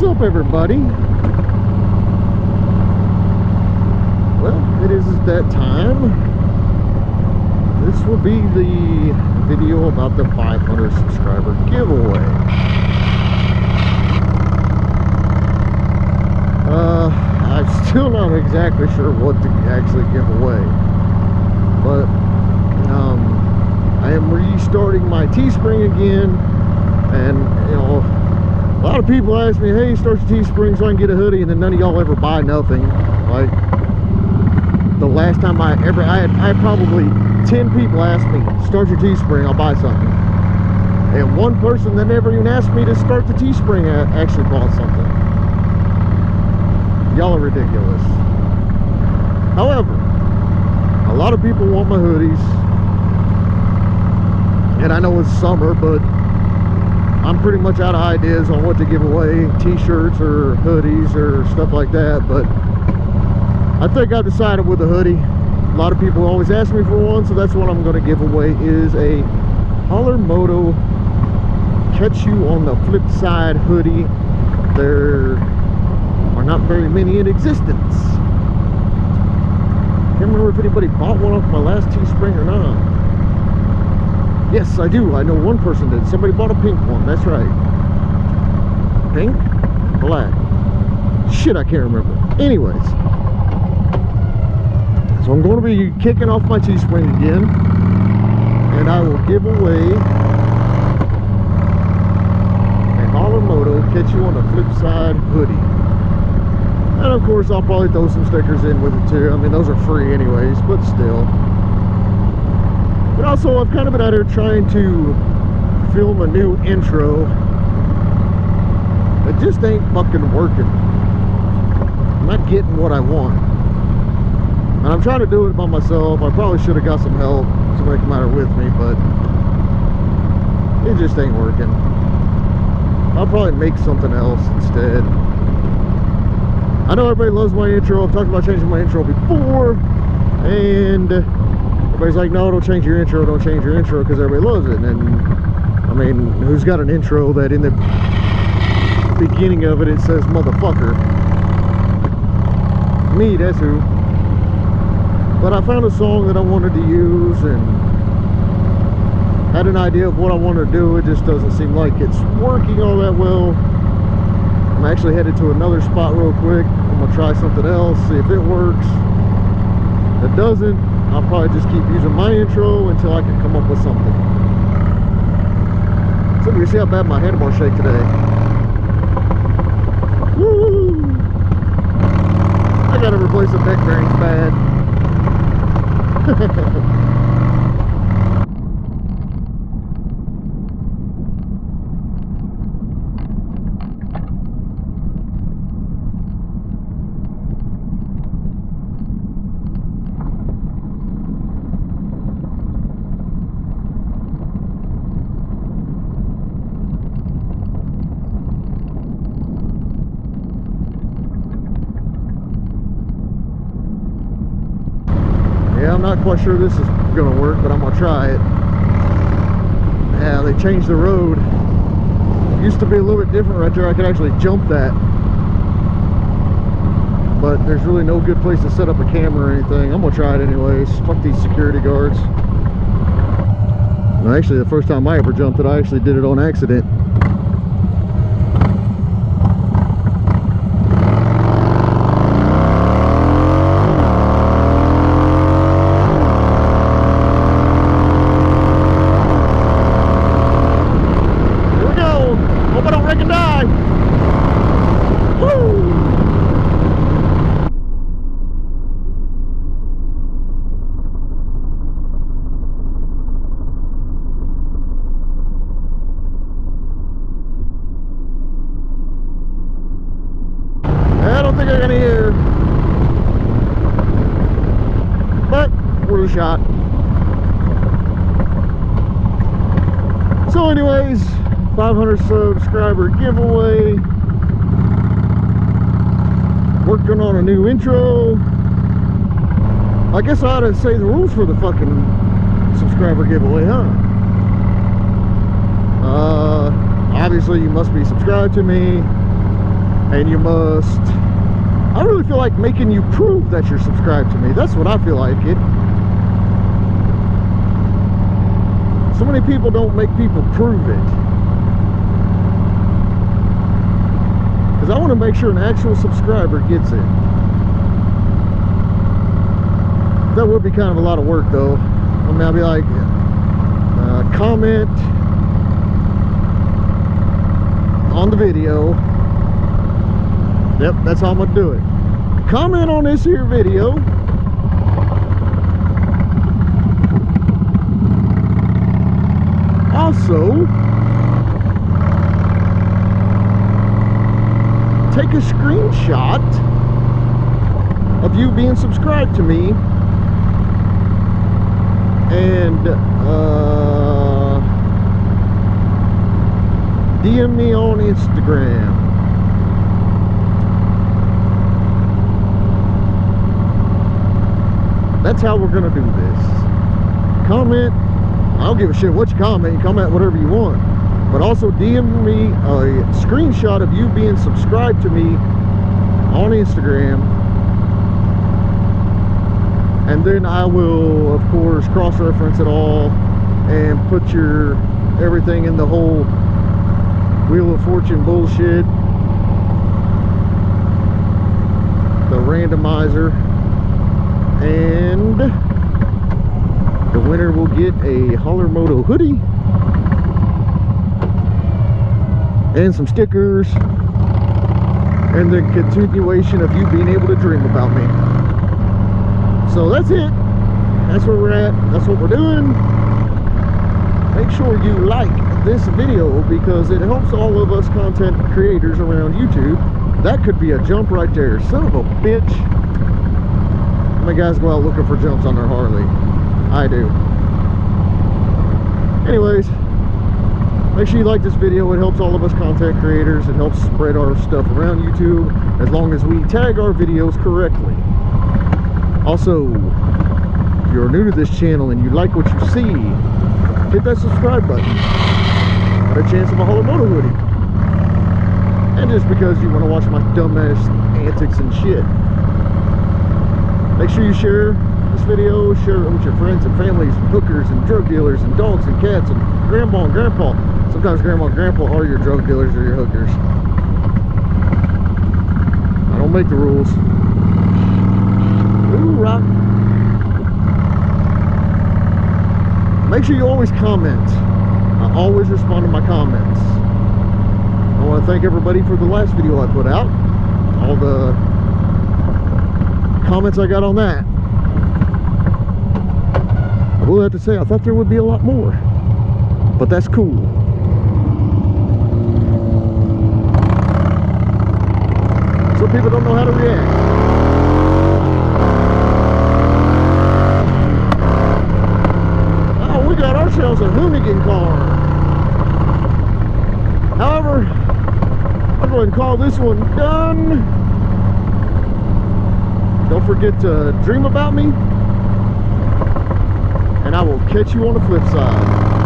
What's up, everybody? Well, it is that time. This will be the video about the 500 subscriber giveaway. I'm still not exactly sure what to actually give away, but I am restarting my Teespring again, and you know, a lot of people ask me, hey, start your Teespring so I can get a hoodie, and then none of y'all ever buy nothing. Like the last time I had probably 10 people ask me, start your Teespring, I'll buy something. And one person that never even asked me to start the Teespring actually bought something. Y'all are ridiculous. However, a lot of people want my hoodies. And I know it's summer, but I'm pretty much out of ideas on what to give away. T-shirts or hoodies or stuff like that. But I think I've decided with a hoodie. A lot of people always ask me for one, so that's what I'm going to give away, is a Hollarmoto Catch You on the Flip Side hoodie. There are not very many in existence. Can't remember if anybody bought one off my last Teespring or not. Yes, I do. I know one person did. Somebody bought a pink one. That's right. Pink? Black? Shit, I can't remember. Anyways. So I'm going to be kicking off my Teespring again. And I will give away a Hollarmoto Catch You on the Flip Side hoodie. And of course, I'll probably throw some stickers in with it too. I mean, those are free anyways, but still. But also, I've kind of been out here trying to film a new intro. It just ain't fucking working. I'm not getting what I want. And I'm trying to do it by myself. I probably should have got some help, somebody come out here with me, but it just ain't working. I'll probably make something else instead. I know everybody loves my intro. I've talked about changing my intro before, and everybody's like, no, don't change your intro, don't change your intro, because everybody loves it. And I mean, who's got an intro that in the beginning of it, it says motherfucker? Me, that's who. But I found a song that I wanted to use and had an idea of what I wanted to do. It just doesn't seem like it's working all that well. I'm actually headed to another spot real quick. I'm going to try something else, see if it works. If it doesn't, I'll probably just keep using my intro until I can come up with something. So you see how bad my handlebar shake today. Woo! I gotta replace the neck bearings bad. Yeah, I'm not quite sure this is going to work, but I'm going to try it. Yeah, they changed the road. It used to be a little bit different right there. I could actually jump that. But there's really no good place to set up a camera or anything. I'm going to try it anyways. Fuck these security guards. Well, actually, the first time I ever jumped it, I actually did it on accident. I don't think I got any air, but worth a shot. So anyways, 500 subscriber giveaway. Working on a new intro. I guess I ought to say the rules for the fucking subscriber giveaway, huh? Obviously you must be subscribed to me. and you must, I really feel like making you prove that you're subscribed to me. That's what I feel like. So many people don't make people prove it, because I want to make sure an actual subscriber gets it. That would be kind of a lot of work though. I mean, I'll be like, comment on the video. Yep, that's how I'm gonna do it. Comment on this here video. Also, take a screenshot of you being subscribed to me and DM me on Instagram. That's how we're gonna do this. Comment. I don't give a shit what you comment. You comment whatever you want. But also DM me a screenshot of you being subscribed to me on Instagram. And then I will, of course, cross-reference it all and put your everything in the whole Wheel of Fortune bullshit. The randomizer. And the winner will get a Hollarmoto hoodie and some stickers, and the continuation of you being able to dream about me. So that's it. That's where we're at. That's what we're doing. Make sure you like this video, because it helps all of us content creators around YouTube. That could be a jump right there. Son of a bitch. How many guys go out looking for jumps on their Harley? I do. Anyways, make sure you like this video. It helps all of us content creators. It helps spread our stuff around YouTube, as long as we tag our videos correctly. Also, if you're new to this channel and you like what you see, hit that subscribe button. Got a chance of a Hollarmoto hoodie. And just because you want to watch my dumbass antics and shit. Make sure you share this video, share it with your friends and families and hookers and drug dealers and dogs and cats and grandma and grandpa. Sometimes grandma and grandpa are your drug dealers or your hookers. I don't make the rules. Ooh, rock. Make sure you always comment. I always respond to my comments. I want to thank everybody for the last video I put out. All the comments I got on that. I will have to say, I thought there would be a lot more, but that's cool. Some people don't know how to react. Oh, we got ourselves a hoonigan car. However, I'll go ahead and call this one done. Don't forget to dream about me, and I will catch you on the flip side.